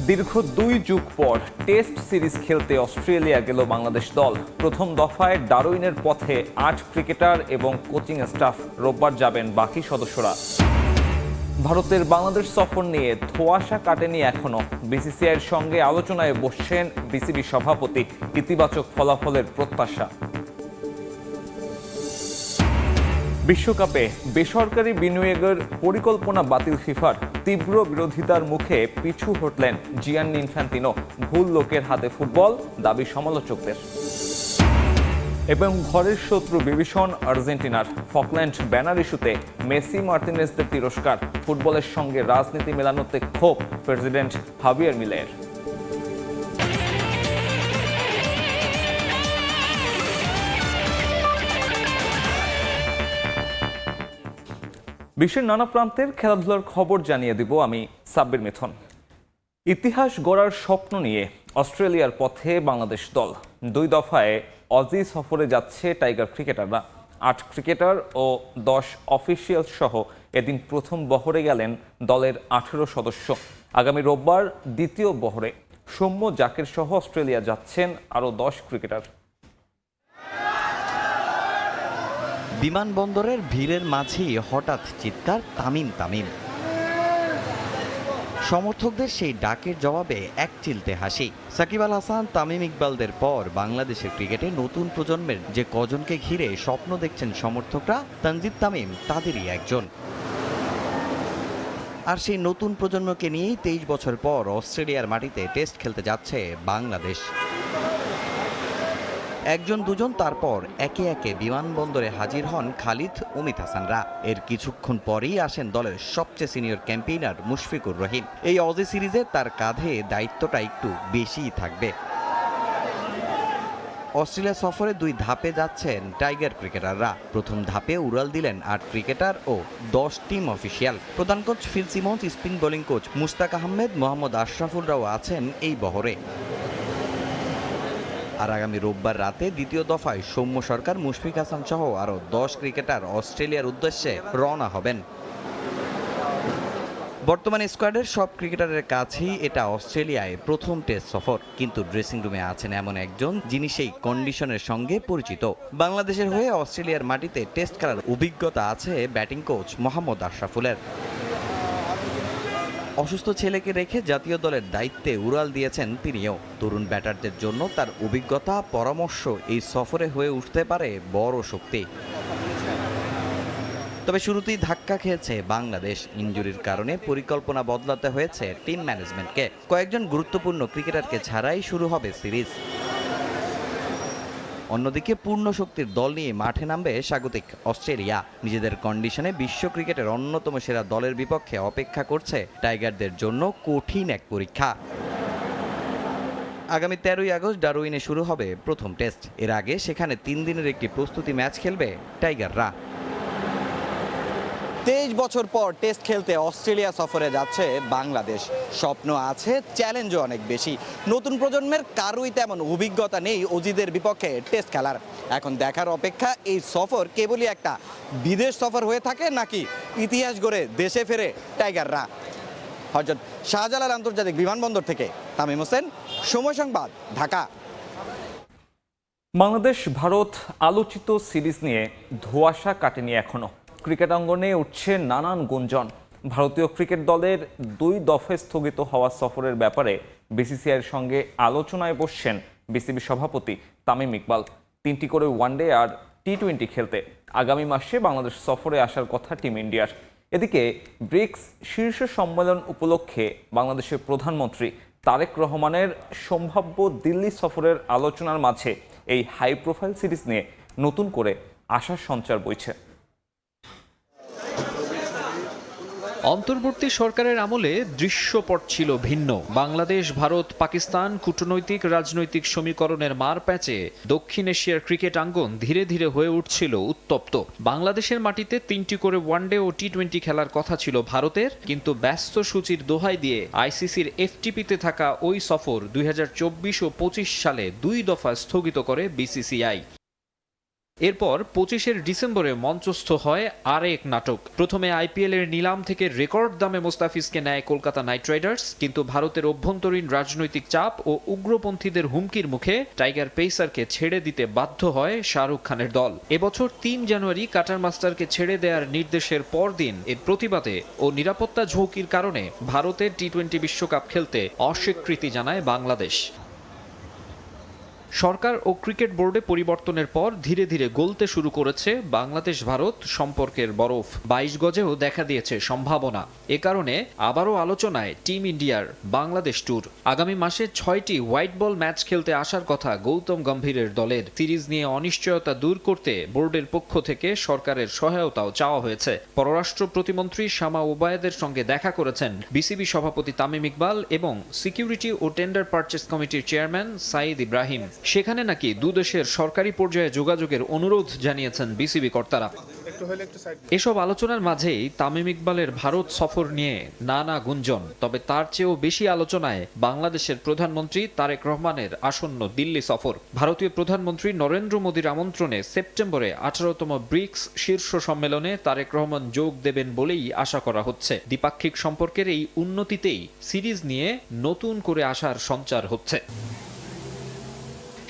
দীর্ঘ 2 যুগ পর টেস্ট সিরিজ খেলতে অস্ট্রেলিয়া গেল বাংলাদেশ দল। প্রথম দফায় ডারউইনের পথে 8 ক্রিকেটার এবং কোচিং স্টাফ। রোববার যাবেন বাকি সদস্যরা। ভারতের বাংলাদেশ সফর নিয়ে ধোঁয়াশা কাটেনি এখনো। বিসিসিআইয়ের সঙ্গে আলোচনায় বসছেন বিসিবি সভাপতি। ইতিবাচক ফলাফলের প্রত্যাশা। বিশ্বকাপে বেসরকারি বিনিয়োগের পরিকল্পনা বাতিল ফিফার। তীব্র বিরোধিতার মুখে পিছু হটলেন জিয়ান্নি ইনফ্যান্তিনো। ভুল লোকের হাতে ফুটবল, দাবি সমালোচকদের। এবং ঘরের শত্রু বিভীষণ আর্জেন্টিনার। ফকল্যান্ড ব্যানার ইস্যুতে মেসি মার্টিনেজদের তিরস্কার। ফুটবলের সঙ্গে রাজনীতি মেলানোতে ক্ষোভ প্রেসিডেন্ট হাভিয়ের মিলের। বিশ্বের নানা প্রান্তের খেলাধুলার খবর জানিয়ে দিব আমি সাব্বির মিথুন। ইতিহাস গড়ার স্বপ্ন নিয়ে অস্ট্রেলিয়ার পথে বাংলাদেশ দল। 2 দফায় অজি সফরে যাচ্ছে টাইগার ক্রিকেটাররা। 8 ক্রিকেটার ও 10 অফিসিয়াল সহ এদিন প্রথম বহরে গেলেন দলের 18 সদস্য। আগামী রোববার দ্বিতীয় বহরে সৌম্য জাকের সহ অস্ট্রেলিয়া যাচ্ছেন আরও 10 ক্রিকেটার। বিমানবন্দরের ভিড়ের মাঝেই হঠাৎ চিৎকার তামিম। সমর্থকদের সেই ডাকের জবাবে একচিলতে হাসি। সাকিব আল হাসান, তামিম ইকবালদের পর বাংলাদেশের ক্রিকেটে নতুন প্রজন্মের যে কজনকে ঘিরে স্বপ্ন দেখছেন সমর্থকরা, তানজিদ তামিম তাদেরই একজন। আর সেই নতুন প্রজন্মকে নিয়েই 23 বছর পর অস্ট্রেলিয়ার মাটিতে টেস্ট খেলতে যাচ্ছে বাংলাদেশ। একজন দুজন তারপর একে একে বিমানবন্দরে হাজির হন খালিদ, অমিত হাসানরা। এর কিছুক্ষণ পরেই আসেন দলের সবচেয়ে সিনিয়র ক্যাম্পেইনার মুশফিকুর রহিম। এই অজি সিরিজে তার কাঁধে দায়িত্বটা একটু বেশিই থাকবে। অস্ট্রেলিয়া সফরে 2 ধাপে যাচ্ছেন টাইগার ক্রিকেটাররা। প্রথম ধাপে উড়াল দিলেন 8 ক্রিকেটার ও 10 টিম অফিসিয়াল। প্রধান coach Phil Simmons, spin bowling coach Mushtaq Ahmed, Mohammad আশরাফুলরাও আছেন এই বহরে। আর আগামী রোববার রাতে দ্বিতীয় দফায় সৌম্য সরকার, মুশফিক হাসান সহ আরও 10 ক্রিকেটার অস্ট্রেলিয়ার উদ্দেশ্যে রওনা হবেন। বর্তমানে স্কোয়াডের সব ক্রিকেটারের কাছেই এটা অস্ট্রেলিয়ায় প্রথম টেস্ট সফর। কিন্তু ড্রেসিং রুমে আছেন এমন একজন যিনি সেই কন্ডিশনের সঙ্গে পরিচিত। বাংলাদেশের হয়ে অস্ট্রেলিয়ার মাটিতে টেস্ট খেলার অভিজ্ঞতা আছে ব্যাটিং কোচ মোহাম্মদ আশরাফুলের। অসুস্থ ছেলেকে রেখে জাতীয় দলের দায়িত্বে উড়াল দিয়েছেন তিনিও। তরুণ ব্যাটারদের জন্য তার অভিজ্ঞতা, পরামর্শ এই সফরে হয়ে উঠতে পারে বড় শক্তি। তবে শুরুতেই ধাক্কা খেয়েছে বাংলাদেশ। ইনজুরির কারণে পরিকল্পনা বদলাতে হয়েছে টিম ম্যানেজমেন্টকে। কয়েকজন গুরুত্বপূর্ণ ক্রিকেটারকে ছাড়াই শুরু হবে সিরিজ। অন্যদিকে পূর্ণ শক্তির দল নিয়ে মাঠে নামবে স্বাগতিক অস্ট্রেলিয়া। নিজেদের কন্ডিশনে বিশ্ব ক্রিকেটের অন্যতম সেরা দলের বিপক্ষে অপেক্ষা করছে টাইগারদের জন্য কঠিন এক পরীক্ষা। আগামী 13ই আগস্ট ডারউইনে শুরু হবে প্রথম টেস্ট। এর আগে সেখানে 3 দিনের একটি প্রস্তুতি ম্যাচ খেলবে টাইগাররা। 23 বছর পর টেস্ট খেলতে অস্ট্রেলিয়া সফরে যাচ্ছে বাংলাদেশ। স্বপ্ন আছে, চ্যালেঞ্জও অনেক বেশি। নতুন প্রজন্মের কারোই তেমন অভিজ্ঞতা নেই অজিদের বিপক্ষে টেস্ট খেলার। এখন দেখার অপেক্ষা এই সফর কেবলই একটা বিদেশ সফর হয়ে থাকে নাকি ইতিহাস গড়ে দেশে ফেরে টাইগাররা। হযরত শাহজালাল আন্তর্জাতিক বিমানবন্দর থেকে তামিম হোসেন, সময় সংবাদ, ঢাকা। বাংলাদেশ ভারত আলোচিত সিরিজ নিয়ে ধোঁয়াশা কাটেনি এখনো। ক্রিকেট অঙ্গনে উঠছে নানান গুঞ্জন। ভারতীয় ক্রিকেট দলের 2 দফায় স্থগিত হওয়া সফরের ব্যাপারে বিসিসিআইয়ের সঙ্গে আলোচনায় বসছেন বিসিবি সভাপতি তামিম ইকবাল। 3টি করে ওয়ানডে আর টি-20 খেলতে আগামী মাসে বাংলাদেশ সফরে আসার কথা টিম ইন্ডিয়ার। এদিকে ব্রিক্স শীর্ষ সম্মেলন উপলক্ষে বাংলাদেশের প্রধানমন্ত্রী তারেক রহমানের সম্ভাব্য দিল্লি সফরের আলোচনার মাঝে এই হাই প্রোফাইল সিরিজ নিয়ে নতুন করে আশার সঞ্চার বইছে। অন্তর্বর্তী সরকারের আমলে দৃশ্যপট ছিল ভিন্ন। বাংলাদেশ, ভারত, পাকিস্তান কূটনৈতিক রাজনৈতিক সমীকরণের মার প্যাচে দক্ষিণ এশিয়ার ক্রিকেট আঙ্গন ধীরে ধীরে হয়ে উঠছিল উত্তপ্ত। বাংলাদেশের মাটিতে 3টি করে ওয়ানডে ও টি-20 খেলার কথা ছিল ভারতের, কিন্তু ব্যস্ত সূচির দোহাই দিয়ে আইসিসির এফটিপিতে থাকা ওই সফর 2024 ও 25 সালে 2 দফা স্থগিত করে বিসিসিআই। এরপর 25 ডিসেম্বরে মঞ্চস্থ হয় আরেক নাটক। প্রথমে আইপিএল এর নিলাম থেকে রেকর্ড দামে মোস্তাফিজকে নেয় কলকাতা নাইট রাইডার্স, কিন্তু ভারতের অভ্যন্তরীণ রাজনৈতিক চাপ ও উগ্রপন্থীদের হুমকির মুখে টাইগার পেসারকে ছেড়ে দিতে বাধ্য হয় শাহরুখ খানের দল। এবছর 3 জানুয়ারি কাটার মাস্টারকে ছেড়ে দেওয়ার নির্দেশের পরদিন এর প্রতিবাদে ও নিরাপত্তা ঝুঁকির কারণে ভারতের টি-20 বিশ্বকাপ খেলতে অস্বীকৃতি জানায় বাংলাদেশ। সরকার ও ক্রিকেট বোর্ডে পরিবর্তনের পর ধীরে ধীরে গলতে শুরু করেছে বাংলাদেশ ভারত সম্পর্কের বরফ। 22 গজেও দেখা দিয়েছে সম্ভাবনা। এ কারণে আবারও আলোচনায় টিম ইন্ডিয়ার বাংলাদেশ ট্যুর। আগামী মাসে 6টি হোয়াইট বল ম্যাচ খেলতে আসার কথা গৌতম গম্ভীরের দলের। সিরিজ নিয়ে অনিশ্চয়তা দূর করতে বোর্ডের পক্ষ থেকে সরকারের সহায়তাও চাওয়া হয়েছে। পররাষ্ট্র প্রতিমন্ত্রী শামা ওবায়েদের সঙ্গে দেখা করেছেন বিসিবি সভাপতি তামিম ইকবাল এবং সিকিউরিটি ও টেন্ডার পারচেজ কমিটির চেয়ারম্যান সাইদ ইব্রাহিম। সেখানে নাকি দুদেশের সরকারি পর্যায়ে যোগাযোগের অনুরোধ জানিয়েছেন বিসিবি কর্তারা। এসব আলোচনার মাঝেই তামিম ইকবালের ভারত সফর নিয়ে নানা গুঞ্জন। তবে তার চেয়েও বেশি আলোচনায় বাংলাদেশের প্রধানমন্ত্রী তারেক রহমানের আসন্ন দিল্লি সফর। ভারতীয় প্রধানমন্ত্রী নরেন্দ্র মোদীর আমন্ত্রণে সেপ্টেম্বরে 18তম ব্রিক্স শীর্ষ সম্মেলনে তারেক রহমান যোগ দেবেন বলেই আশা করা হচ্ছে। দ্বিপাক্ষিক সম্পর্কের এই উন্নতিতেই সিরিজ নিয়ে নতুন করে আশার সঞ্চার হচ্ছে।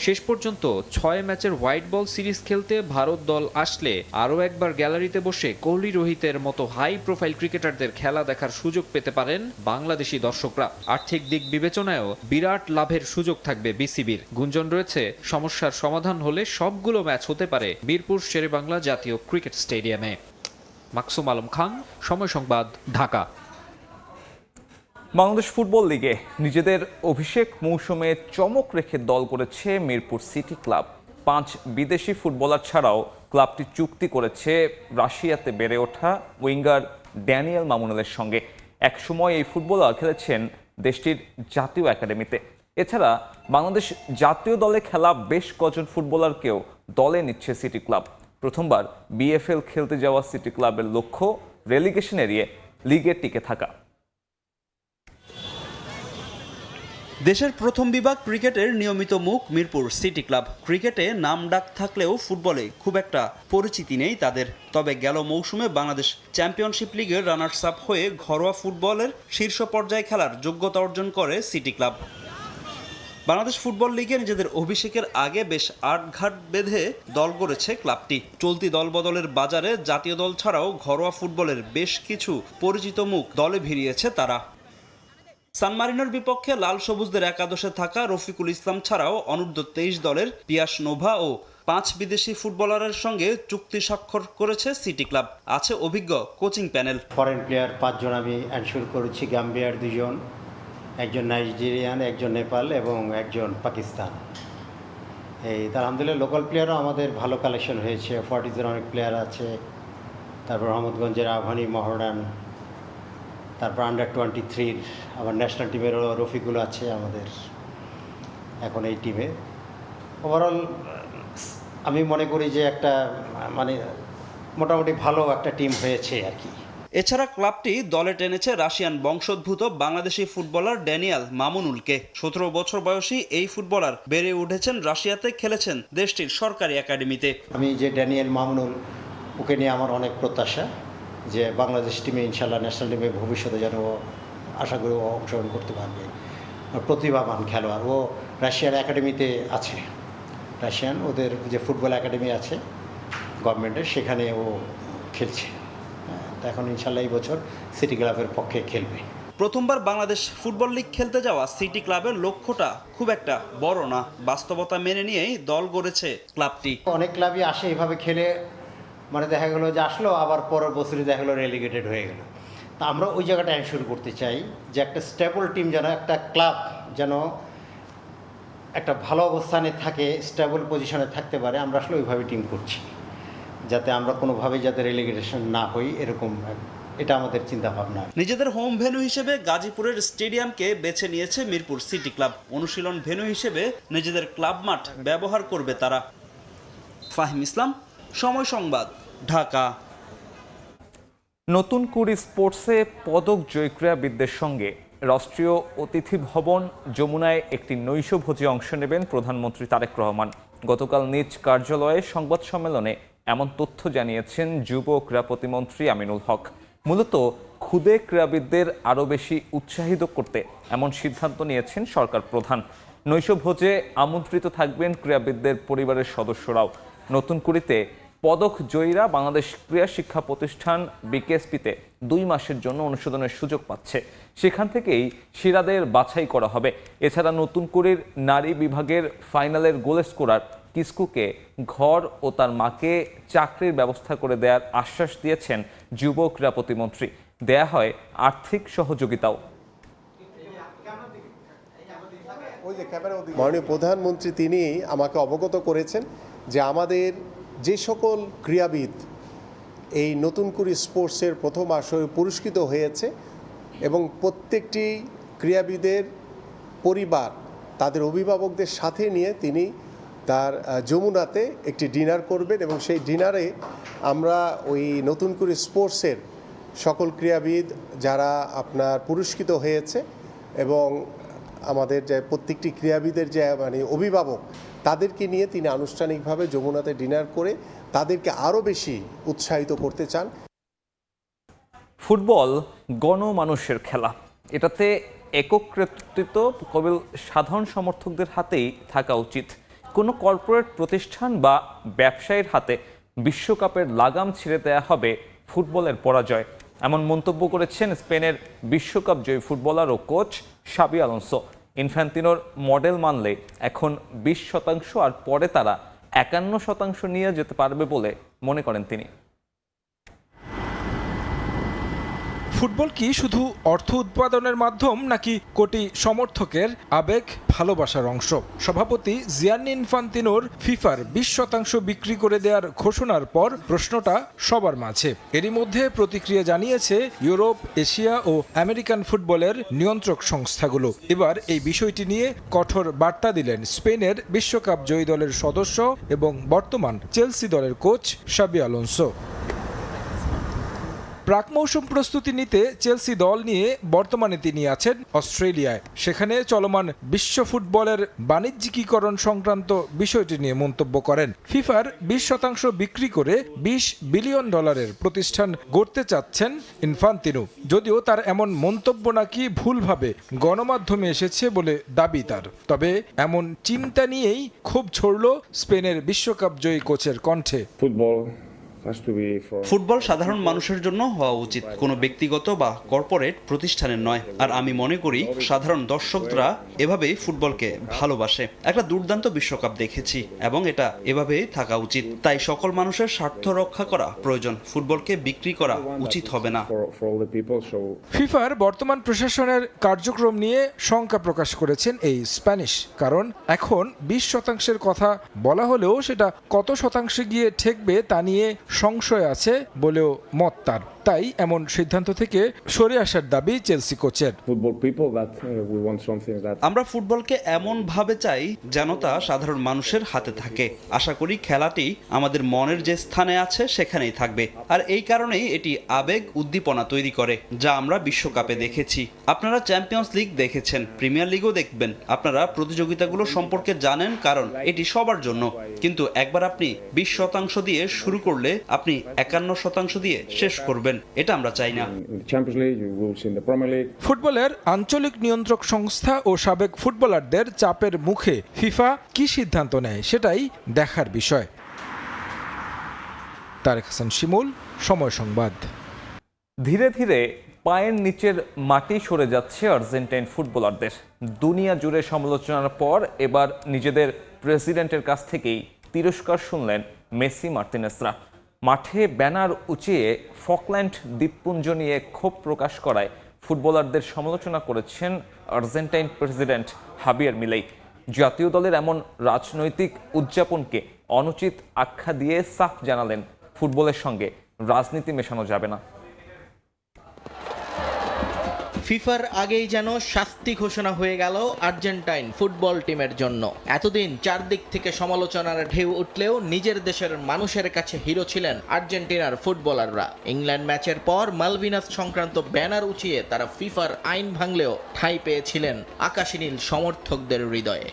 শেষ পর্যন্ত 6 ম্যাচের হোয়াইট বল সিরিজ খেলতে ভারত দল আসলে আরও একবার গ্যালারিতে বসে কোহলি রোহিতের মতো হাই প্রোফাইল ক্রিকেটারদের খেলা দেখার সুযোগ পেতে পারেন বাংলাদেশি দর্শকরা। আর্থিক দিক বিবেচনায়ও বিরাট লাভের সুযোগ থাকবে বিসিবির। গুঞ্জন রয়েছে সমস্যার সমাধান হলে সবগুলো ম্যাচ হতে পারে মিরপুর শেরেবাংলা জাতীয় ক্রিকেট স্টেডিয়ামে। মাকসুম আলম খান, সময় সংবাদ, ঢাকা। বাংলাদেশ ফুটবল লিগে নিজেদের অভিষেক মৌসুমে চমক রেখে দল করেছে মিরপুর সিটি ক্লাব। 5 বিদেশি ফুটবলার ছাড়াও ক্লাবটি চুক্তি করেছে রাশিয়াতে বেড়ে ওঠা উইঙ্গার ড্যানিয়েল মামুনুলের সঙ্গে। একসময় এই ফুটবলার খেলেছেন দেশটির জাতীয় একাডেমিতে। এছাড়া বাংলাদেশ জাতীয় দলে খেলা বেশ কজন ফুটবলারকেও দলে নিচ্ছে সিটি ক্লাব। প্রথমবার বিএফএল খেলতে যাওয়া সিটি ক্লাবের লক্ষ্য রেলিগেশন এড়িয়ে লিগে টিকে থাকা। দেশের প্রথম বিভাগ ক্রিকেটের নিয়মিত মুখ মিরপুর সিটি ক্লাব। ক্রিকেটে নাম ডাক থাকলেও ফুটবলে খুব একটা পরিচিতি নেই তাদের। তবে গেল মৌসুমে বাংলাদেশ চ্যাম্পিয়নশিপ লিগের রানার্স আপ হয়ে ঘরোয়া ফুটবলের শীর্ষ পর্যায়ে খেলার যোগ্যতা অর্জন করে সিটি ক্লাব। বাংলাদেশ ফুটবল লিগে নিজেদের অভিষেকের আগে বেশ আটঘাট বেঁধে দল গড়েছে ক্লাবটি। চলতি দলবদলের বাজারে জাতীয় দল ছাড়াও ঘরোয়া ফুটবলের বেশ কিছু পরিচিত মুখ দলে ভিড়িয়েছে তারা। সান মারিনোর বিপক্ষে লাল সবুজদের একাদশে থাকা রফিকুল ইসলাম ছাড়াও অনূর্ধ্ব 23 দলের পিয়াস নোভা ও 5 বিদেশি ফুটবলারের সঙ্গে চুক্তি স্বাক্ষর করেছে সিটি ক্লাব। আছে অভিজ্ঞ কোচিং প্যানেল। ফরেন প্লেয়ার 5 জন আমি এনশিওর করেছি। গাম্বিয়ার 2 জন, একজন নাইজেরিয়ান, একজন নেপাল এবং একজন পাকিস্তান। আলহামদুলিল্লাহ লোকাল প্লেয়ারও আমাদের ভালো কালেকশন হয়েছে। ফর্টিজের অনেক প্লেয়ার আছে, তারপর রহমতগঞ্জের আভানি, মহরান, তারপর আন্ডার 23 আবার ন্যাশনাল টিমেরও রফিকুল আছে আমাদের এখন এই টিমে। ওভারঅল আমি মনে করি যে একটা মোটামুটি ভালো একটা টিম হয়েছে আর কি। এছাড়া ক্লাবটি দলে টেনেছে রাশিয়ান বংশোদ্ভূত বাংলাদেশি ফুটবলার ড্যানিয়েল মামুনুলকে। 17 বছর বয়সী এই ফুটবলার বেড়ে উঠেছেন রাশিয়াতে, খেলেছেন দেশটির সরকারি একাডেমিতে। আমি যে ড্যানিয়েল মামুনুল, ওকে নিয়ে আমার অনেক প্রত্যাশা যে বাংলাদেশ টিমে ইনশাল্লাহ ন্যাশনাল টিমে ভবিষ্যতে যেন আশা করি ও অংশগ্রহণ করতে পারবে। প্রতিভাবান খেলোয়াড়। ও রাশিয়ার একাডেমিতে আছে, রাশিয়ান ওদের যে ফুটবল একাডেমি আছে গভর্নমেন্টের, সেখানে ও খেলছে। এখন ইনশাল্লাহ এই বছর সিটি ক্লাবের পক্ষে খেলবে। প্রথমবার বাংলাদেশ ফুটবল লিগ খেলতে যাওয়া সিটি ক্লাবের লক্ষ্যটা খুব একটা বড় না। বাস্তবতা মেনে নিয়েই দল গড়েছে ক্লাবটি। অনেক ক্লাবই আসে এভাবে খেলে, দেখা গেলো যে আসলো, আবার পরের বছরই দেখা গেলো রেলিগেটেড হয়ে গেল। তা আমরা ওই জায়গাটা এনশিওর করতে চাই যে একটা স্টেবল টিম যেন, একটা ক্লাব যেন একটা ভালো অবস্থানে থাকে, স্টেবল পজিশনে থাকতে পারে। আমরা আসলে ওইভাবে টিম করছি যাতে আমরা কোনোভাবেই যাতে রেলিগেশন না হই, এরকম এটা আমাদের চিন্তা ভাবনা। নিজেদের হোম ভেন্যু হিসেবে গাজীপুরের স্টেডিয়ামকে বেছে নিয়েছে মিরপুর সিটি ক্লাব। অনুশীলন ভেন্যু হিসেবে নিজেদের ক্লাব মাঠ ব্যবহার করবে তারা। ফাহিম ইসলাম, সময় সংবাদ, ঢাকা। নতুন কুড়ি স্পোর্টসে পদক জয়ী ক্রীড়াবিদদের সঙ্গে রাষ্ট্রীয় অতিথি ভবন যমুনায় একটি নৈশভোজে অংশ নেবেন প্রধানমন্ত্রী তারেক রহমান। গতকাল নিজ কার্যালয়ে সংবাদ সম্মেলনে এমন তথ্য জানিয়েছেন যুব ক্রীড়া প্রতিমন্ত্রী আমিনুল হক। মূলত ক্ষুদে ক্রীড়াবিদদের আরও বেশি উৎসাহিত করতে এমন সিদ্ধান্ত নিয়েছেন সরকার প্রধান। নৈশভোজে আমন্ত্রিত থাকবেন ক্রীড়াবিদদের পরিবারের সদস্যরাও। নতুন কুড়িতে পদক জয়ীরা বাংলাদেশ ক্রীড়া শিক্ষা প্রতিষ্ঠান বিকেএসপিতে 2 মাসের জন্য অনুশোধনের সুযোগ পাচ্ছে। সেখান থেকেই সেরাদের বাছাই করা হবে। এছাড়া নতুন কুড়ির নারী বিভাগের ফাইনালের গোল স্কোরার কিস্কুকে ঘর ও তার মাকে চাকরির ব্যবস্থা করে দেওয়ার আশ্বাস দিয়েছেন যুব ক্রীড়া প্রতিমন্ত্রী। দেয়া হয় আর্থিক সহযোগিতাও। মাননীয় প্রধানমন্ত্রী তিনি আমাকে অবগত করেছেন যে আমাদের যে সকল ক্রীড়াবিদ এই নতুন কুড়ি স্পোর্টসের প্রথম আসরে পুরস্কৃত হয়েছে এবং প্রত্যেকটি ক্রীড়াবিদের পরিবার তাদের অভিভাবকদের সাথে নিয়ে তিনি তার যমুনাতে একটি ডিনার করবেন এবং সেই ডিনারে আমরা ওই নতুন কুড়ি স্পোর্টসের সকল ক্রীড়াবিদ যারা আপনার পুরস্কৃত হয়েছে এবং আমাদের যে প্রত্যেকটি ক্রীড়াবিদের যে অভিভাবক তাদেরকে নিয়ে তিনি আনুষ্ঠানিকভাবে যমুনাতে ডিনার করে তাদেরকে আরও বেশি উৎসাহিত করতে চান। ফুটবল গণমানুষের খেলা, এটাতে একক কর্তৃত্ব কেবল সাধারণ সমর্থকদের হাতেই থাকা উচিত। কোনো কর্পোরেট প্রতিষ্ঠান বা ব্যবসায়ীর হাতে বিশ্বকাপের লাগাম ছেড়ে দেওয়া হবে ফুটবলের পরাজয়, এমন মন্তব্য করেছেন স্পেনের বিশ্বকাপ জয়ী ফুটবলার ও কোচ শাবি আলোনসো। ইনফ্যান্তিনোর মডেল মানলে এখন 20% আর পরে তারা 51% নিয়ে যেতে পারবে বলে মনে করেন তিনি। ফুটবল কি শুধু অর্থ উৎপাদনের মাধ্যম নাকি কোটি সমর্থকের আবেগ ভালোবাসার অংশ? সভাপতি জিয়ান্নি ইনফান্তিনোর ফিফার 20% বিক্রি করে দেওয়ার ঘোষণার পর প্রশ্নটা সবার মাঝে। এরই মধ্যে প্রতিক্রিয়া জানিয়েছে ইউরোপ, এশিয়া ও আমেরিকান ফুটবলের নিয়ন্ত্রক সংস্থাগুলো। এবার এই বিষয়টি নিয়ে কঠোর বার্তা দিলেন স্পেনের বিশ্বকাপ জয়ী দলের সদস্য এবং বর্তমান চেলসি দলের কোচ শাবি আলোনসো। প্রাক মৌসুম প্রস্তুতি নিতে চেলসি দল নিয়ে বর্তমানে তিনি আছেন অস্ট্রেলিয়ায়। সেখানে চলমান বিশ্ব ফুটবলের বাণিজ্যিকীকরণ সংক্রান্ত বিষয়টি নিয়ে মন্তব্য করেন। ফিফার 20% বিক্রি করে $20 বিলিয়ন প্রতিষ্ঠান গড়তে চাচ্ছেন ইনফান্তিনো, যদিও তার এমন মন্তব্য নাকি ভুলভাবে গণমাধ্যমে এসেছে বলে দাবি তার। তবে এমন চিন্তা নিয়েই ক্ষোভ ছড়ল স্পেনের বিশ্বকাপ জয়ী কোচের কণ্ঠে। ফুটবল সাধারণ মানুষের জন্য হওয়া উচিত, কোনো ব্যক্তিগত বা কর্পোরেট প্রতিষ্ঠানের নয়। আর আমি মনে করি সাধারণ দর্শকরা এভাবেই ফুটবলকে ভালোবাসে। একটা দুর্দান্ত বিশ্বকাপ দেখেছি এবং এটা এভাবেই থাকা উচিত। তাই সকল মানুষের স্বার্থ রক্ষা করা প্রয়োজন। ফুটবলকে বিক্রি করা উচিত হবে না। ফিফার বর্তমান প্রশাসনের কার্যক্রম নিয়ে শঙ্কা প্রকাশ করেছেন এই স্প্যানিশ, কারণ এখন 20% কথা বলা হলেও সেটা কত শতাংশে গিয়ে ঠেকবে তা নিয়ে সংশয় আছে বলেও মত তার। তাই এমন সিদ্ধান্ত থেকে সরে আসার দাবি চেলসি কোচের। আমরা ফুটবলকে এমন ভাবে চাই যেন তা সাধারণ মানুষের হাতে থাকে। আশা করি খেলাটি আমাদের মনের যে স্থানে আছে সেখানেই থাকবে। আর এই কারণেই এটি আবেগ উদ্দীপনা তৈরি করে, যা আমরা বিশ্বকাপে দেখেছি। আপনারা চ্যাম্পিয়ন্স লিগ দেখেছেন, প্রিমিয়ার লিগও দেখবেন। আপনারা প্রতিযোগিতাগুলো সম্পর্কে জানেন, কারণ এটি সবার জন্য। কিন্তু একবার আপনি 20% দিয়ে শুরু করলে আপনি 51% দিয়ে শেষ করবেন। এটা আমরা চাই না। ফুটবলের আঞ্চলিক নিয়ন্ত্রক সংস্থা ও সাবেক ফুটবলারদের চাপের মুখে ফিফা কি সিদ্ধান্ত নেয় সেটাই দেখার বিষয়। তারেক হাসান শিমুল, সময় সংবাদ। ধীরে ধীরে পায়ের নিচের মাটি সরে যাচ্ছে আর্জেন্টাইন ফুটবলারদের। দুনিয়া জুড়ে সমালোচনার পর এবার নিজেদের প্রেসিডেন্টের কাছ থেকেই তিরস্কার শুনলেন মেসি মার্টিনেসরা। মাঠে ব্যানার উঁচিয়ে ফকল্যান্ড দ্বীপপুঞ্জ নিয়ে ক্ষোভ প্রকাশ করায় ফুটবলারদের সমালোচনা করেছেন আর্জেন্টাইন প্রেসিডেন্ট হাবিয়ার মিলেই। জাতীয় দলের এমন রাজনৈতিক উদযাপনকে অনুচিত আখ্যা দিয়ে সাফ জানালেন ফুটবলের সঙ্গে রাজনীতি মেশানো যাবে না। ফিফার আগেই যেন শাস্তি ঘোষণা হয়ে গেল আর্জেন্টাইন ফুটবল টিমের জন্য। এতদিন চারদিক থেকে সমালোচনার ঢেউ উঠলেও নিজের দেশের মানুষের কাছে হিরো ছিলেন আর্জেন্টিনার ফুটবলাররা। ইংল্যান্ড ম্যাচের পর মালভিনাস সংক্রান্ত ব্যানার উঁচিয়ে তারা ফিফার আইন ভাঙলেও ঠাঁই পেয়েছিলেন আকাশী নীল সমর্থকদের হৃদয়ে।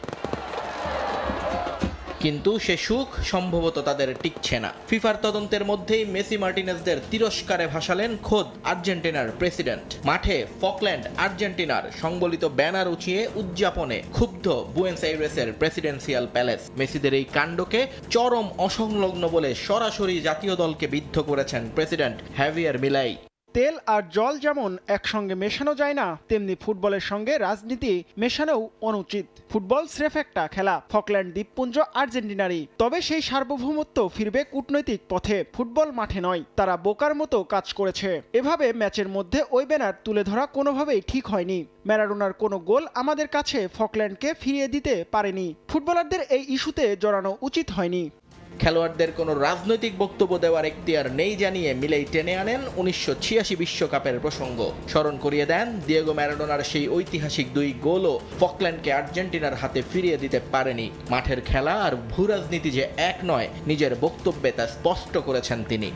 কিন্তু সে সুখ সম্ভবত তাদের টিকছে না। ফিফার তদন্তের মধ্যেই মেসি মার্টিনেজদের তিরস্কারে ভাসালেন খোদ আর্জেন্টিনার প্রেসিডেন্ট। মাঠে ফকল্যান্ড আর্জেন্টিনার সংবলিত ব্যানার উঁচিয়ে উদযাপনে ক্ষুব্ধ বুয়েন্স আইরেসের প্রেসিডেন্সিয়াল প্যালেস। মেসিদের এই কাণ্ডকে চরম অসংলগ্ন বলে সরাসরি জাতীয় দলকে বিদ্ধ করেছেন প্রেসিডেন্ট হ্যাভিয়ার মিলাই। তেল আর জল যেমন একসঙ্গে মেশানো যায় না, তেমনি ফুটবলের সঙ্গে রাজনীতি মেশানোও অনুচিত। ফুটবল স্রেফ একটা খেলা, ফকল্যান্ড দ্বীপপুঞ্জ আর্জেন্টিনারই। তবে সেই সার্বভৌমত্ব ফিরবে কূটনৈতিক পথে, ফুটবল মাঠে নয়। তারা বোকার মতো কাজ করেছে। এভাবে ম্যাচের মধ্যে ওই ব্যানার তুলে ধরা কোনোভাবেই ঠিক হয়নি। ম্যারাডোনার কোনো গোল আমাদের কাছে ফকল্যান্ডকে ফিরিয়ে দিতে পারেনি। ফুটবলারদের এই ইস্যুতে জড়ানো উচিত হয়নি। খেলোয়াড়দের কোনো রাজনৈতিক বক্তব্য দেওয়ার এখতিয়ার নেই জানিয়ে মিলেই টেনে আনেন 1986 বিশ্বকাপের প্রসঙ্গ। স্মরণ করিয়ে দেন দিয়েগো ম্যারাডোনার সেই ঐতিহাসিক 2 গোলও ফকল্যান্ডকে আর্জেন্টিনার হাতে ফিরিয়ে দিতে পারেনি। মাঠের খেলা আর ভূরাজনীতি যে এক নয়, নিজের বক্তব্যে তা স্পষ্ট করেছেন তিনি।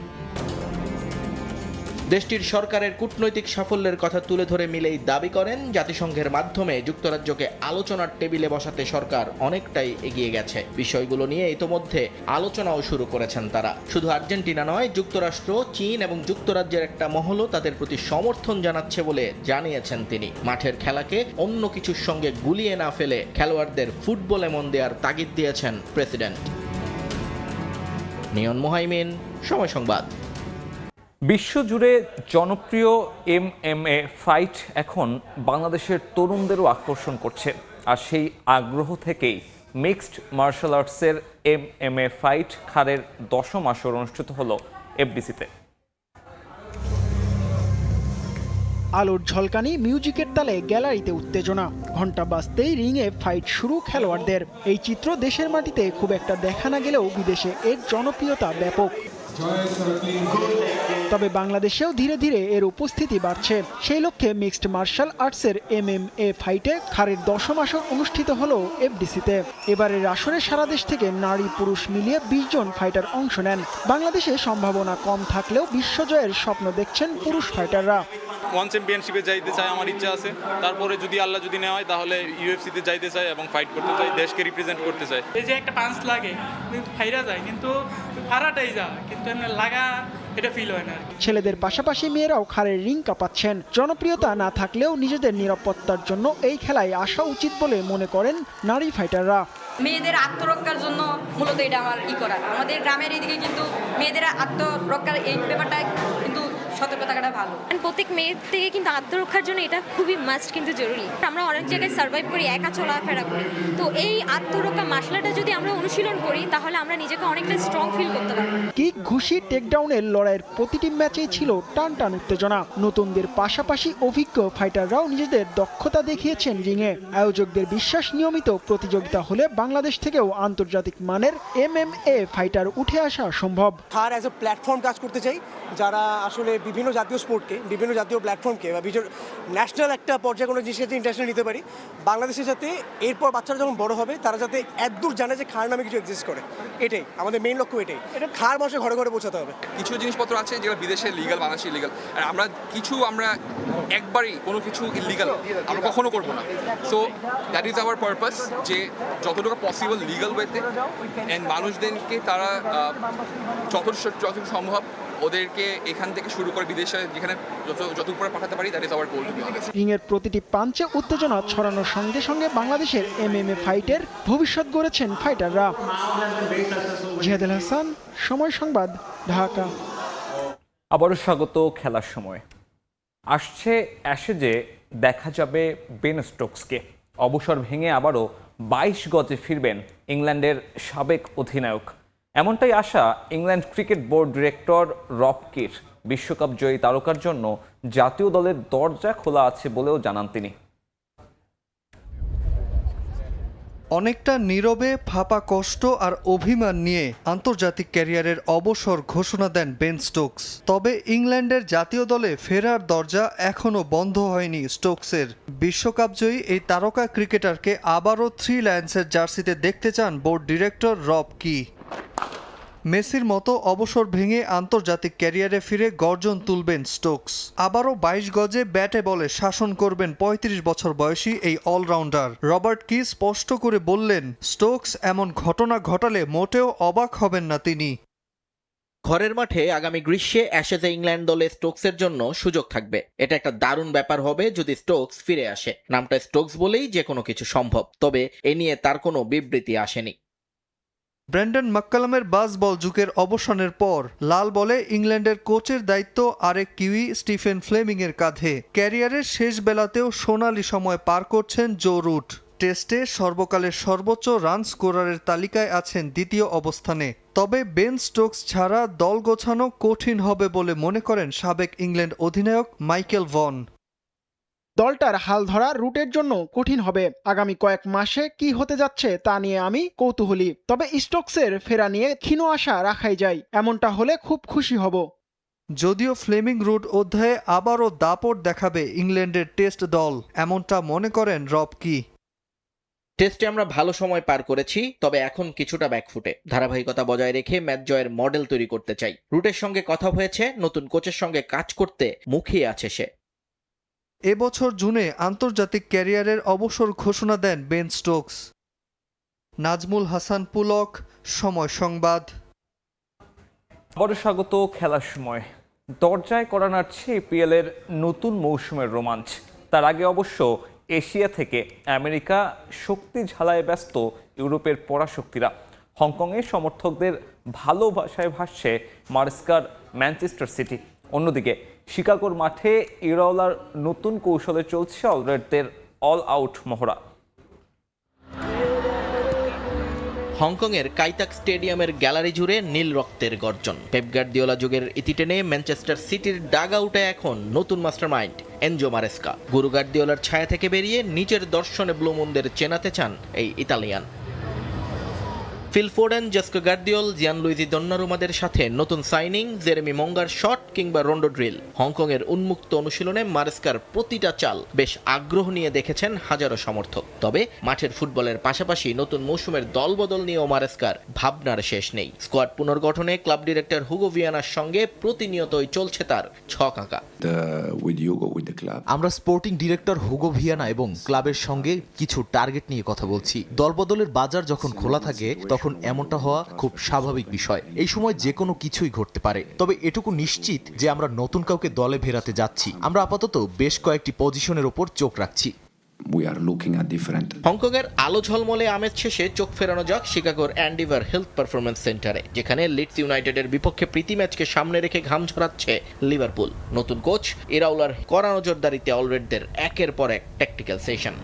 দেশটির সরকারের কূটনৈতিক সাফল্যের কথা তুলে ধরে মিলেই দাবি করেন জাতিসংঘের মাধ্যমে যুক্তরাজ্যকে আলোচনার টেবিলে বসাতে সরকার অনেকটাই এগিয়ে গেছে। বিষয়গুলো নিয়ে ইতোমধ্যে আলোচনাও শুরু করেছেন তারা। শুধু আর্জেন্টিনা নয়, যুক্তরাষ্ট্র, চীন এবং যুক্তরাজ্যের একটা মহলও তাদের প্রতি সমর্থন জানাচ্ছে বলে জানিয়েছেন তিনি। মাঠের খেলাকে অন্য কিছুর সঙ্গে গুলিয়ে না ফেলে খেলোয়াড়দের ফুটবলে মন দেওয়ার তাগিদ দিয়েছেন প্রেসিডেন্ট। নিয়ন মোহাইমিন, সময় সংবাদ। বিশ্বজুড়ে জনপ্রিয় MMA ফাইট এখন বাংলাদেশের তরুণদেরও আকর্ষণ করছে। আর সেই আগ্রহ থেকেই মিক্সড মার্শাল আর্টসের MMA ফাইট খারের 10ম আসর অনুষ্ঠিত হলো FDC-তে। আলোর ঝলকানি, মিউজিকের তালে গ্যালারিতে উত্তেজনা, ঘন্টা বাজতেই রিংয়ে ফাইট শুরু খেলোয়াড়দের। এই চিত্র দেশের মাটিতে খুব একটা দেখা না গেলেও বিদেশে এর জনপ্রিয়তা ব্যাপক। তবে বাংলাদেশেও ধীরে ধীরে এর উপস্থিতি বাড়ছে। সেই লক্ষ্যে মিক্সড মার্শাল আর্টসের MMA ফাইটে খারের 10ম আসর অনুষ্ঠিত হলো FDC-তে। এবারের আসরে সারা দেশ থেকে নারী পুরুষ মিলিয়ে 20 জন ফাইটার অংশ নেন। বাংলাদেশে সম্ভাবনা কম থাকলেও বিশ্বজয়ের স্বপ্ন দেখছেন পুরুষ ফাইটাররা। ওয়ান চ্যাম্পিয়নশিপে যাইতে চাই, আমার ইচ্ছা আছে। তারপরে যদি আল্লাহ যদি নেওয়া হয় তাহলে UFC-তে যাইতে চাই এবং ফাইট করতে চাই, দেশকে রিপ্রেজেন্ট করতে চাই। এই যে একটা পাঞ্চ লাগে কিন্তু ফাইরা যায়, কিন্তু ফারাটাই যায়, কিন্তু এমনি লাগা এটা ফিল হয় না। ছেলেদের পাশাপাশি মেয়েরাও খারের রিং কাঁপাচ্ছেন। জনপ্রিয়তা না থাকলেও নিজেদের নিরাপত্তার জন্য এই খেলায় আসা উচিত বলে মনে করেন নারী ফাইটাররা। মেয়েদের আত্মরক্ষার জন্য মূলত এটা আমার করা। আমাদের গ্রামের এদিকে কিন্তু মেয়েদের আত্মরক্ষার এই ব্যাপারটা কিন্তু সতর্ক থাকাটা ভালো। প্রত্যেক মেয়ের থেকে কিন্তু আত্মরক্ষার জন্য এটা খুবই মাস্ট, কিন্তু জরুরি। আমরা অনেক জায়গায় সার্ভাইভ করি, একা চলাফেরা করি, তো এই আত্মরক্ষা মাসলাটা যদি আমরা অনুশীলন করি তাহলে আমরা নিজেকে অনেকটা স্ট্রং ফিল করতে পারবো। কিক, ঘুষি, টেকডাউনের লড়াইয়ের প্রতিটি ম্যাচেই ছিল টান টান উত্তেজনা। নতুনদের পাশাপাশি অভিজ্ঞ ফাইটাররাও নিজেদের দক্ষতা দেখিয়েছেন রিংয়ে। আয়োজকদের বিশ্বাস, নিয়মিত প্রতিযোগিতা হলে বাংলাদেশ থেকেও আন্তর্জাতিক মানের MMA ফাইটার উঠে আসা সম্ভব। খার অ্যাজ এ প্ল্যাটফর্ম কাজ করতে চাই, যারা আসলে বিভিন্ন জাতীয় স্পোর্টকে, বিভিন্ন জাতীয় প্ল্যাটফর্মকে বা ন্যাশনাল একটা পর্যায়ে কোনো জিনিস যাতে ইন্টারন্যাশনাল নিতে পারি। বাংলাদেশে যাতে এরপর বাচ্চারা যখন বড় হবে তারা যাতে এতদূর জানে যে খার নামে কিছু এক্সিস্ট করে, এটাই আমাদের মেইন লক্ষ্য। এটাই এটা খার মানুষের ঘরে ঘরে পৌঁছাতে হবে। কিছু জিনিসপত্র আছে যেগুলো বিদেশে লিগাল, বাংলাদেশে ইলিগাল। আর আমরা একবারই কোনো কিছু ইলিগাল আমরা কখনো করবো না। So that is hour purpose, যে যতটুকু পসিবল লিগাল ওয়েতে অ্যান্ড মানুষদেরকে তারা যত সম্ভব ওদেরকে এখান থেকে শুরু করে বিদেশে যেখানে যত উপরে পাঠাতে পারি, that is our goal to be honest. রিংয়ের প্রতিটি পাঞ্চে উত্তেজনা ছড়ানোর সঙ্গে সঙ্গে বাংলাদেশের MMA ফাইটের ভবিষ্যৎ গড়েছেন ফাইটাররা। জিহাদ আল হাসান, সময় সংবাদ, ঢাকা। আবারও স্বাগত খেলার সময়। আসছে অ্যাশেজে দেখা যাবে বেন স্টোকসকে। অবসর ভেঙে আবারও 22 গজে ফিরবেন ইংল্যান্ডের সাবেক অধিনায়ক। এমনটাই আশা ইংল্যান্ড ক্রিকেট বোর্ড ডিরেক্টর রব কির। বিশ্বকাপ জয়ী তারকার জন্য জাতীয় দলের দরজা খোলা আছে বলেও জানান তিনি। অনেকটা নীরবে ফাঁপা কষ্ট আর অভিমান নিয়ে আন্তর্জাতিক ক্যারিয়ারের অবসর ঘোষণা দেন বেন স্টোকস। তবে ইংল্যান্ডের জাতীয় দলে ফেরার দরজা এখনও বন্ধ হয়নি স্টোকসের। বিশ্বকাপজয়ী এই তারকা ক্রিকেটারকে আবারও থ্রি লায়ন্সের জার্সিতে দেখতে চান বোর্ড ডিরেক্টর রব কি। মেসির মতো অবসর ভেঙে আন্তর্জাতিক ক্যারিয়ারে ফিরে গর্জন তুলবেন স্টোকস। আবারও 22 গজে ব্যাটে বলে শাসন করবেন 35 বছর বয়সী এই অলরাউন্ডার। রবার্ট কি স্পষ্ট করে বললেন, স্টোকস এমন ঘটনা ঘটালে মোটেও অবাক হবেন না তিনি। ঘরের মাঠে আগামী গ্রীষ্মে অ্যাশেজে ইংল্যান্ড দলে স্টোকসের জন্য সুযোগ থাকবে। এটা একটা দারুণ ব্যাপার হবে যদি স্টোকস ফিরে আসে। নামটা স্টোকস বলেই যে কোনো কিছু সম্ভব, তবে এ নিয়ে তার কোনো বিবৃতি আসেনি। ব্র্যান্ডন ম্যাককালামের বাস বল যুগের অবসানের পর লাল বলে ইংল্যান্ডের কোচের দায়িত্ব আরেক কিউই স্টিফেন ফ্লেমিংয়ের কাঁধে। ক্যারিয়ারের শেষ বেলাতেও সোনালি সময় পার করছেন জো রুট। টেস্টে সর্বকালের সর্বোচ্চ রান স্কোরারের তালিকায় আছেন দ্বিতীয় অবস্থানে। তবে বেন স্টোকস ছাড়া দল গোছানো কঠিন হবে বলে মনে করেন সাবেক ইংল্যান্ড অধিনায়ক মাইকেল ভন। দলটার হাল ধরা রুটের জন্য কঠিন হবে। আগামী কয়েক মাসে কি হতে যাচ্ছে তা নিয়ে আমি কৌতূহলী। তবে স্টোকসের ফেরা নিয়ে ক্ষীণ আশা রাখাই যায়। এমনটা হলে খুব খুশি হব। যদিও ফ্লেমিং রুট অধ্যায়ে আবারও দাপট দেখাবে ইংল্যান্ডের টেস্ট দল, এমনটা মনে করেন রব কি। টেস্টে আমরা ভালো সময় পার করেছি, তবে এখন কিছুটা ব্যাকফুটে। ধারাবাহিকতা বজায় রেখে ম্যাচ জয়ের মডেল তৈরি করতে চাই। রুটের সঙ্গে কথা হয়েছে, নতুন কোচের সঙ্গে কাজ করতে মুখিয়ে আছে সে। এবছর জুনে আন্তর্জাতিক ক্যারিয়ারের অবসর ঘোষণা দেন বেন স্টোকস। নাজমুল হাসান পুলক, সময় সংবাদ। আবারও স্বাগত খেলার সময়। দরজায় কড়া নাড়ছে EPL এর নতুন মৌসুমের রোমাঞ্চ। তার আগে অবশ্য এশিয়া থেকে আমেরিকা শক্তি ঝালায় ব্যস্ত ইউরোপের পরাশক্তিরা। হংকংয়ে সমর্থকদের ভালোবাসায় ভাসছে মার্স্কার ম্যানচেস্টার সিটি। অন্যদিকে শিকাগোর মাঠে ইরাওলার নতুন কৌশলে চলছে অলরেডদের অল আউট মহড়া। হংকংয়ের কাইতাক স্টেডিয়ামের গ্যালারি জুড়ে নীল রক্তের গর্জন। পেপ গার্দিওলা যুগের ইতি টেনে ম্যানচেস্টার সিটির ডাগ আউটে এখন নতুন মাস্টারমাইন্ড এনজো মারেস্কা। গুরু গার্দিওলার ছায়া থেকে বেরিয়ে নিজের দর্শনে ব্লুমুনদের চেনাতে চান এই ইতালিয়ান। ফিল ফোডেন, জেস্কো গার্দিওল, জিয়ানলুইজি দন্নারুমাদের সাথে নতুন সাইনিং জেরেমি মঙ্গার শট কিংবা রোন্ডো ড্রিল। হংকংয়ের উন্মুক্ত অনুশীলনে মারেস্কার প্রতিটা চাল বেশ আগ্রহ নিয়ে দেখেছেন হাজারো সমর্থক। তবে মাঠের ফুটবলের পাশাপাশি নতুন মৌসুমের দলবদল নিয়েও মারেস্কার ভাবনার শেষ নেই। স্কোয়াড পুনর্গঠনে ক্লাব ডিরেক্টর হুগো ভিয়ানার সঙ্গে প্রতিনিয়তই চলছে তার ছক আঁকা। আমরা স্পোর্টিং ডিরেক্টর হুগো ভিয়ানা এবং ক্লাবের সঙ্গে কিছু টার্গেট নিয়ে কথা বলছি। দলবদলের বাজার যখন খোলা থাকে তখন এমনটা হওয়া খুব স্বাভাবিক বিষয়। এই সময় যে কোনো কিছুই ঘটতে পারে। তবে এটুকু নিশ্চিত যে আমরা নতুন কাউকে দলে ফেরাতে যাচ্ছি। আমরা আপাতত বেশ কয়েকটি পজিশনের ওপর চোখ রাখছি। হংকংয়ের আলো ঝলমলে আমেজ শেষে চোখ ফেরানো যাক শিকাগোর অ্যান্ডিভার হেলথ পারফরম্যান্স সেন্টারে, যেখানে লিডস ইউনাইটেডের বিপক্ষে প্রীতি ম্যাচকে সামনে রেখে ঘাম ঝরাচ্ছে লিভারপুল। নতুন কোচ ইরাওলার কড়া নজরদারিতে অলরেডদের একের পর এক tactical session.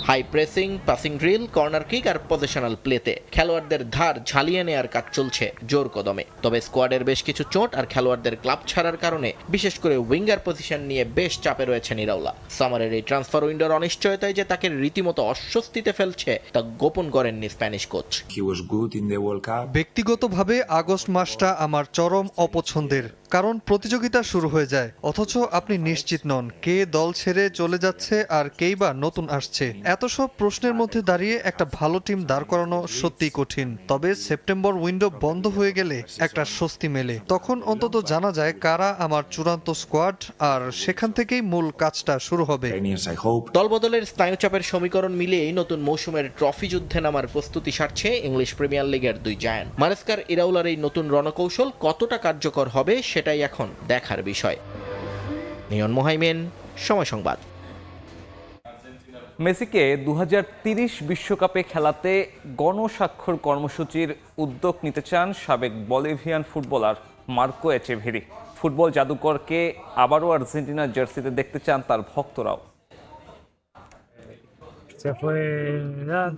High pressing, passing drill, corner kick আর পজিশনাল প্লেতে খেলোয়াড়দের ধার ঝালিয়ে নেওয়ার কাজ চলছে জোর কদমে। তবে স্কোয়াডের বেশ কিছু চোট আর খেলোয়াড়দের ক্লাব ছাড়ার কারণে বিশেষ করে উইঙ্গার পজিশন নিয়ে বেশ চাপে রয়েছে ইরাওলা। সামারের এই ট্রান্সফার উইন্ডোর অনিশ্চয়তায় যে তাকে রীতিমতো অস্বস্তিতে ফেলছে তা গোপন করেননি স্প্যানিশ কোচ। ব্যক্তিগতভাবে আগস্ট মাসটা আমার চরম অপছন্দের, কারণ প্রতিযোগিতা শুরু হয়ে যায় অথচ আপনি নিশ্চিত নন কে দল ছেড়ে চলে যাচ্ছে আর কেই বা নতুন আসছে। এত সব প্রশ্নের মধ্যে দাঁড়িয়ে একটা ভালো টিম দাঁড় করানো সত্যিই কঠিন। তবে সেপ্টেম্বর উইন্ডো বন্ধ হয়ে গেলে একটা স্বস্তি মেলে। তখন অন্তত জানা যায় কারা আমার চূড়ান্ত স্কোয়াড, আর সেখান থেকেই মূল কাজটা শুরু হবে। দলবদলের স্নায়ুচাপের সমীকরণ মিলিয়েই নতুন মৌসুমের ট্রফি যুদ্ধে নামার প্রস্তুতি সারছে ইংলিশ প্রিমিয়ার লিগের দুই জায়ান্ট। মারেস্কার ইরাওলার এই নতুন রণকৌশল কতটা কার্যকর হবে সেটাই এখন দেখার বিষয়। নিয়ন মোহাইমেন, সময় সংবাদ। মেসিকে 2030 বিশ্বকাপে খেলাতে গণস্বাক্ষর কর্মসূচির উদ্যোগ নিতে চান সাবেক Bolivian footballer Marco Etcheverry. Football জাদুকরকে আবারও আর্জেন্টিনার জার্সিতে দেখতে চান তার ভক্তরাও।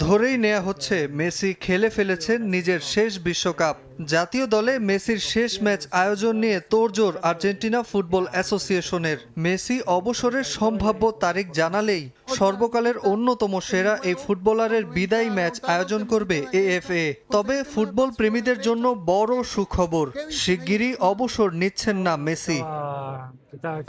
ধরেই নেওয়া হচ্ছে মেসি খেলে ফেলেছেন নিজের শেষ বিশ্বকাপ। জাতীয় দলে মেসির শেষ ম্যাচ আয়োজন নিয়ে তোড়জোড় আর্জেন্টিনা ফুটবল অ্যাসোসিয়েশনের। মেসি অবসরের সম্ভাব্য তারিখ জানালেই সর্বকালের অন্যতম সেরা এই ফুটবলারের বিদায়ী ম্যাচ আয়োজন করবে এএফএ। তবে ফুটবল প্রেমীদের জন্য বড় সুখবর, শিগগিরই অবসর নিচ্ছেন না মেসি।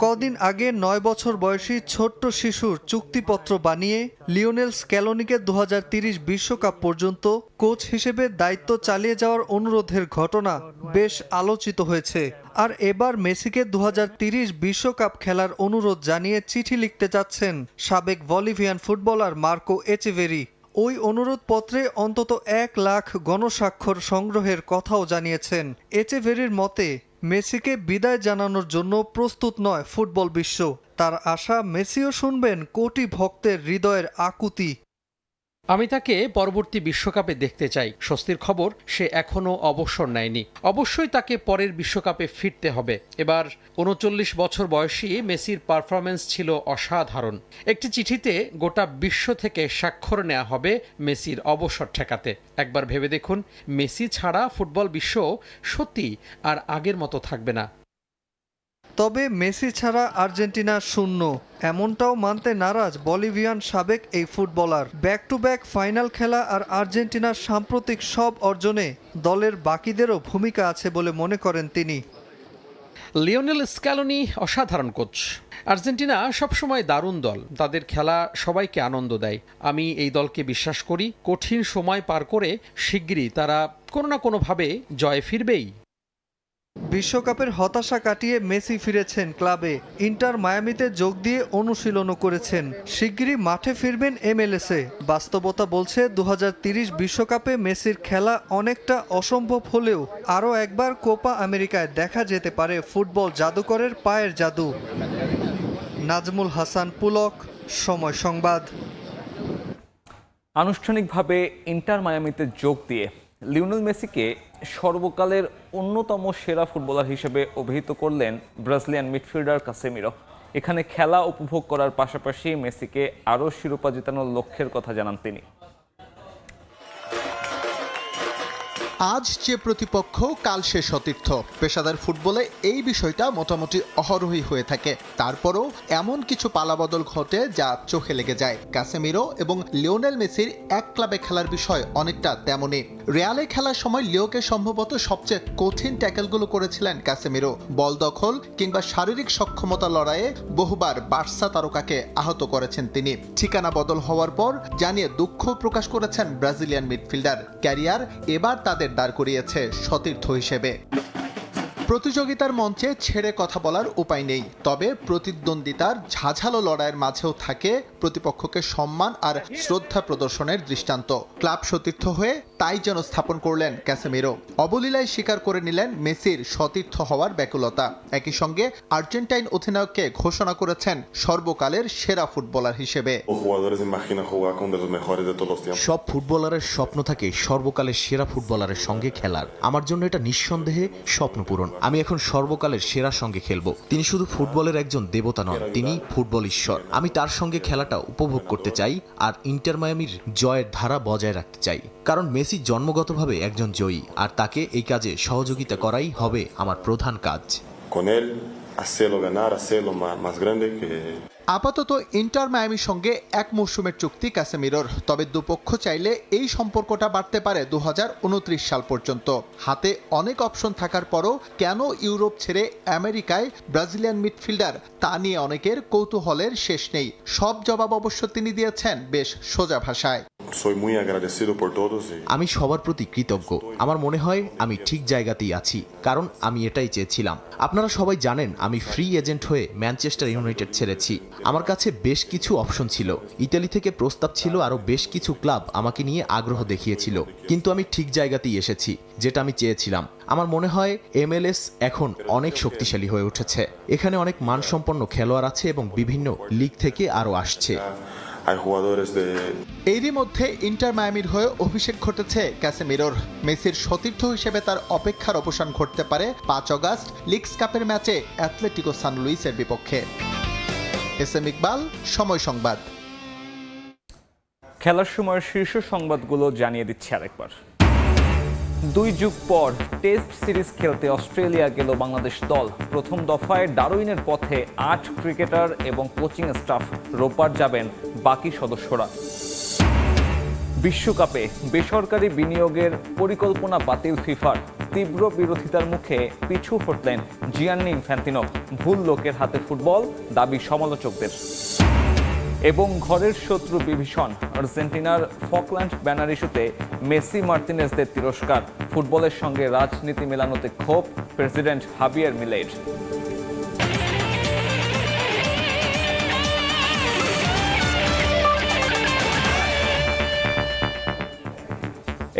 কদিন আগে 9 বছর বয়সী ছোট্ট শিশুর চুক্তিপত্র বানিয়ে লিওনেল স্ক্যালোনিকে 2030 বিশ্বকাপ পর্যন্ত কোচ হিসেবে দায়িত্ব চালিয়ে যাওয়ার অনুরোধের ঘটনা বেশ আলোচিত হয়েছে। আর এবার মেসিকে 2030 বিশ্বকাপ খেলার অনুরোধ জানিয়ে চিঠি লিখতে যাচ্ছেন সাবেক বলিভিয়ান ফুটবলার মার্কো এচেভেরি। ওই অনুরোধপত্রে অন্তত 1 লাখ গণস্বাক্ষর সংগ্রহের কথাও জানিয়েছেন। এচেভেরির মতে মেসিকে বিদায় জানানোর জন্য প্রস্তুত নয় ফুটবল বিশ্ব। তার আশা মেসিও শুনবেন কোটি ভক্তের হৃদয়ের আকুতি। আমি তাকে পরবর্তী বিশ্বকাপে দেখতে চাই। স্বস্তির খবর, সে এখনও অবসর নেয়নি। অবশ্যই তাকে পরের বিশ্বকাপে ফিরতে হবে। এবার 39 বছর বয়সী মেসির পারফরমেন্স ছিল অসাধারণ। একটি চিঠিতে গোটা বিশ্ব থেকে স্বাক্ষর নেওয়া হবে মেসির অবসর ঠেকাতে। একবার ভেবে দেখুন, মেসি ছাড়া ফুটবল বিশ্ব সত্যি আর আগের মতো থাকবে না। তবে মেসি ছাড়া আর্জেন্টিনা শূন্য, এমনটাও মানতে নারাজ বলিভিয়ান সাবেক এই footballer. Back to back final খেলা আর আর্জেন্টিনার সাম্প্রতিক সব অর্জনে দলের বাকিদেরও ভূমিকা আছে বলে মনে করেন তিনি। লিওনেল স্ক্যালোনি অসাধারণ কোচ। আর্জেন্টিনা সবসময় দারুণ দল, তাদের খেলা সবাইকে আনন্দ দেয়। আমি এই দলকে বিশ্বাস করি, কঠিন সময় পার করে শিগগিরই তারা কোনো না কোনোভাবে জয়ে ফিরবেই। বিশ্বকাপের হতাশা কাটিয়ে মেসি ফিরেছেন ক্লাবে। ইন্টার মায়ামিতে যোগ দিয়ে অনুশীলনও করেছেন। শিগগিরই মাঠে ফিরবেন এমএলএসে। বাস্তবতা বলছে 2030 বিশ্বকাপে মেসির খেলা অনেকটা অসম্ভব হলেও আরও একবার কোপা আমেরিকায় দেখা যেতে পারে ফুটবল জাদুকরের পায়ের জাদু। নাজমুল হাসান পুলক, সময় সংবাদ। আনুষ্ঠানিকভাবে ইন্টার মায়ামিতে যোগ দিয়ে লিওনেল মেসিকে সর্বকালের অন্যতম সেরা ফুটবলার হিসেবে অভিহিত করলেন ব্রাজিলিয়ান মিডফিল্ডার কাসেমিরো। এখানে খেলা উপভোগ করার পাশাপাশি মেসিকে আরও শিরোপা জেতানোর লক্ষ্যের কথা জানান তিনি। আজ যে প্রতিপক্ষ কাল সে সতীর্থ। পেশাদার ফুটবলে এই বিষয়টা মোটামুটি অহরহই হয়ে থাকে। তারপরও এমন কিছু পালাবদল ঘটে যা চোখে লেগে যায়। কাসেমিরো এবং লিওনেল মেসির এক ক্লাবে খেলার বিষয় অনেকটা তেমনই। রিয়ালে খেলার সময় লিওকে সম্ভবত সবচেয়ে কঠিন ট্যাকেলগুলো করেছিলেন কাসেমিরো। বল দখল কিংবা শারীরিক সক্ষমতা লড়াইয়ে বহুবার বার্সা তারকাকে আহত করেছেন তিনি। ঠিকানা বদল হওয়ার পর জানিয়ে দুঃখ প্রকাশ করেছেন ব্রাজিলিয়ান মিডফিল্ডার। ক্যারিয়ার এবার তাদের দাঁড় করিয়েছে সতীর্থ হিসেবে। প্রতিযোগিতার মঞ্চে ছেড়ে কথা বলার উপায় নেই, তবে প্রতিদ্বন্দ্বিতার ঝাঝালো লড়াইয়ের মাঝেও থাকে প্রতিপক্ষকে সম্মান আর শ্রদ্ধা প্রদর্শনের দৃষ্টান্ত। ক্লাব সতীর্থ হয়ে তাই যেন স্থাপন করলেন ক্যাসেমিরো। অবলীলায় স্বীকার করে নিলেন মেসির সতীর্থ হওয়ার ব্যাকুলতা। একই সঙ্গে আর্জেন্টাইন অধিনায়ককে ঘোষণা করেছেন সর্বকালের সেরা ফুটবলার হিসেবে। সব ফুটবলারের স্বপ্ন থাকে সর্বকালের সেরা ফুটবলারের সঙ্গে খেলার। আমার জন্য এটা নিঃসন্দেহে স্বপ্ন পূরণ। আমি এখন সর্বকালের সেরার সঙ্গে খেলবো। তিনি শুধু ফুটবলের একজন দেবতা নন, তিনি ফুটবল ঈশ্বর। আমি তার সঙ্গে খেলাটা উপভোগ করতে চাই আর ইন্টার মায়ামির জয়ের ধারা বজায় রাখতে চাই। কারণ মেসি জন্মগতভাবে একজন জয়ী, আর তাকে এই কাজে সহযোগিতা করাই হবে আমার প্রধান কাজ। আপাতত ইন্টার মায়ামির সঙ্গে এক মৌসুমের চুক্তি কাসেমিরোর। তবে দুপক্ষ চাইলে এই সম্পর্কটা বাড়তে পারে 2029 সাল পর্যন্ত। হাতে অনেক অপশন থাকার পরও কেন ইউরোপ ছেড়ে আমেরিকায় ব্রাজিলিয়ান মিডফিল্ডার, তা নিয়ে অনেকের কৌতূহলের শেষ নেই। সব জবাব অবশ্য তিনি দিয়েছেন বেশ সোজা ভাষায়। আমি সবার প্রতি কৃতজ্ঞ। আমার মনে হয় আমি ঠিক জায়গাতেই আছি, কারণ আমি এটাই চেয়েছিলাম। আপনারা সবাই জানেন আমি ফ্রি এজেন্ট হয়ে ম্যানচেস্টার ইউনাইটেড ছেড়েছি। আমার কাছে বেশ কিছু অপশন ছিল। ইতালি থেকে প্রস্তাব ছিল, আরও বেশ কিছু ক্লাব আমাকে নিয়ে আগ্রহ দেখিয়েছিল। কিন্তু আমি ঠিক জায়গাতেই এসেছি, যেটা আমি চেয়েছিলাম। আমার মনে হয় MLS এখন অনেক শক্তিশালী হয়ে উঠেছে। এখানে অনেক মানসম্পন্ন খেলোয়াড় আছে এবং বিভিন্ন লিগ থেকে আরও আসছে। এরই মধ্যে ইন্টার মায়ামির হয়ে অভিষেক ঘটেছে ক্যাসেমিরোর। মেসির সতীর্থ হিসেবে তার অপেক্ষার অবসান ঘটতে পারে 5 আগস্ট লিগস কাপের ম্যাচে অ্যাথলেটিকো সান লুইসের বিপক্ষে। SM ইকবাল, সময় সংবাদ। খেলার সময় শীর্ষ সংবাদগুলো জানিয়ে দিচ্ছি আরেকবার। 2 যুগ পর টেস্ট সিরিজ খেলতে অস্ট্রেলিয়া গেল বাংলাদেশ দল। প্রথম দফায় ডারউইনের পথে 8 ক্রিকেটার এবং কোচিং স্টাফ রোববার যাবেন বাকি সদস্যরা। বিশ্বকাপে বেসরকারি বিনিয়োগের পরিকল্পনা বাতিল ফিফার। তীব্র বিরোধিতার মুখে পিছু হটলেন জিয়ান্নি ইনফ্যান্তিনো। ভুল লোকের হাতে ফুটবল, দাবি সমালোচকদের। এবং ঘরের শত্রু বিভীষণ, আর্জেন্টিনার ফকল্যান্ড ব্যানার ইস্যুতে মেসি মার্তিনেজদের তিরস্কার। ফুটবলের সঙ্গে রাজনীতি মেলানোতে ক্ষোভ প্রেসিডেন্ট হাবিয়ার মিলের।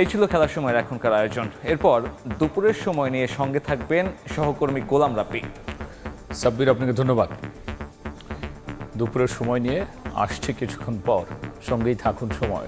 এই ছিল খেলার সময়ের এখনকার আয়োজন। এরপর দুপুরের সময় নিয়ে সঙ্গে থাকবেন সহকর্মী গোলাম রাব্বি। সাব্বির, আপনাকে ধন্যবাদ। দুপুরের সময় নিয়ে আসছে কিছুক্ষণ পর, সঙ্গেই থাকুন সময়।